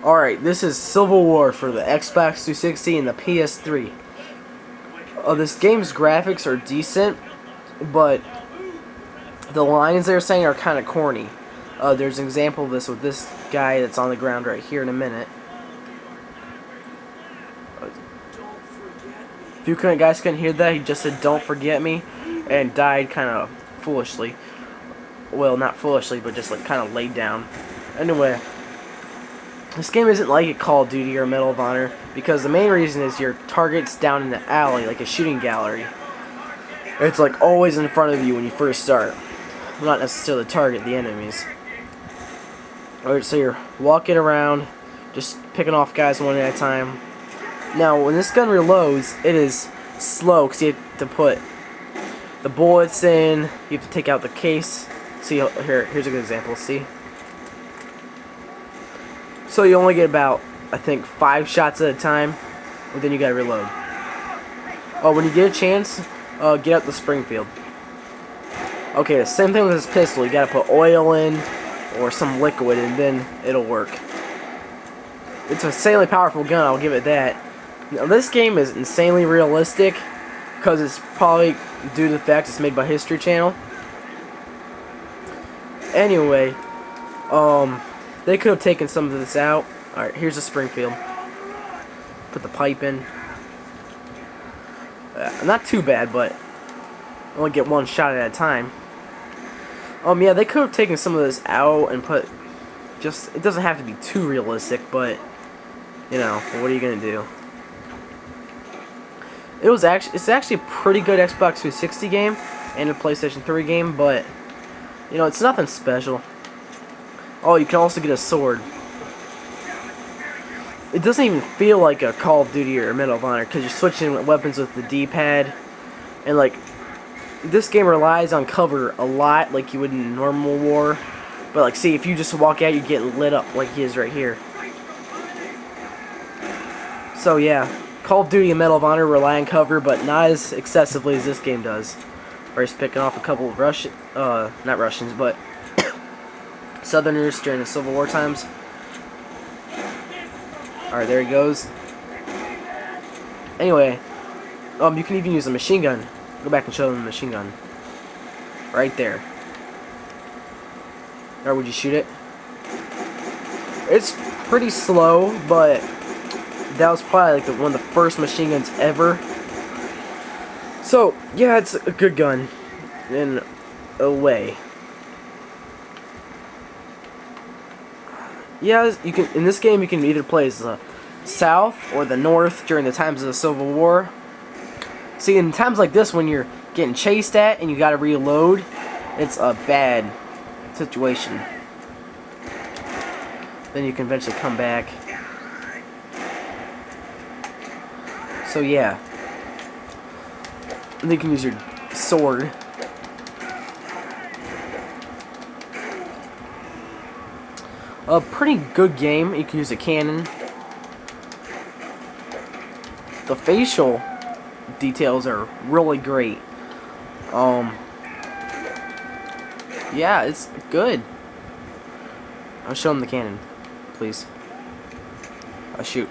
Alright, this is Civil War for the Xbox 360 and the PS3. This game's graphics are decent, but the lines they're saying are kind of corny. There's an example of this with this guy that's on the ground right here in a minute. If you guys couldn't hear that, he just said, "Don't forget me," and died kind of foolishly. Well, not foolishly, but just like kind of laid down. Anyway, this game isn't like a Call of Duty or Medal of Honor because the main reason is your target's down in the alley, like a shooting gallery. It's like always in front of you when you first start. Not necessarily the target, the enemies. Alright, so you're walking around, just picking off guys one at a time. Now, when this gun reloads, it is slow because you have to put the bullets in, you have to take out the case. See, here's a good example, see? So you only get about, I think, 5 shots at a time, but then you gotta reload. When you get a chance, get out the Springfield. Okay, the same thing with this pistol. You gotta put oil in, or some liquid, and then it'll work. It's an insanely powerful gun, I'll give it that. Now, this game is insanely realistic, because it's probably due to the fact it's made by History Channel. Anyway, they could have taken some of this out. Alright, here's a Springfield. Put the pipe in. Not too bad, but only get one shot at a time. Yeah, they could have taken some of this out and put just, it doesn't have to be too realistic, but you know, what are you gonna do? It's actually a pretty good Xbox 360 game and a PlayStation 3 game, but you know, it's nothing special. Oh, you can also get a sword. It doesn't even feel like a Call of Duty or Medal of Honor because you're switching weapons with the D-pad, and like this game relies on cover a lot, like you would in normal war. But like, see, if you just walk out, you get lit up like he is right here. So yeah, Call of Duty and Medal of Honor rely on cover, but not as excessively as this game does. Or he's picking off a couple of not Russians, but Southerners during the Civil War times. Alright, there he goes. Anyway, you can even use a machine gun. Go back and show them the machine gun. Right there. Or would you shoot it? It's pretty slow, but that was probably like one of the first machine guns ever. So, yeah, it's a good gun in a way. Yeah, you can, in this game you can either play as the South or the North during the times of the Civil War. See, in times like this when you're getting chased at and you gotta reload, it's a bad situation. Then you can eventually come back. So yeah. And then you can use your sword. A pretty good game. You can use a cannon. The facial details are really great. Yeah, it's good. I'll show him the cannon, please. Shoot.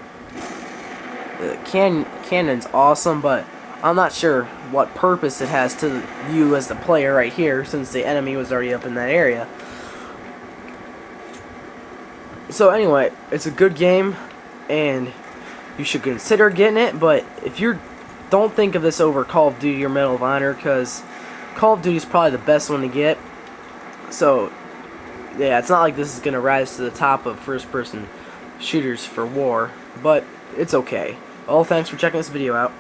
The cannon's awesome, but I'm not sure what purpose it has to you as the player right here, since the enemy was already up in that area. So anyway, it's a good game, and you should consider getting it, but if you don't think of this over Call of Duty or Medal of Honor, because Call of Duty is probably the best one to get. So yeah, it's not like this is going to rise to the top of first-person shooters for war, but it's okay. Well, thanks for checking this video out.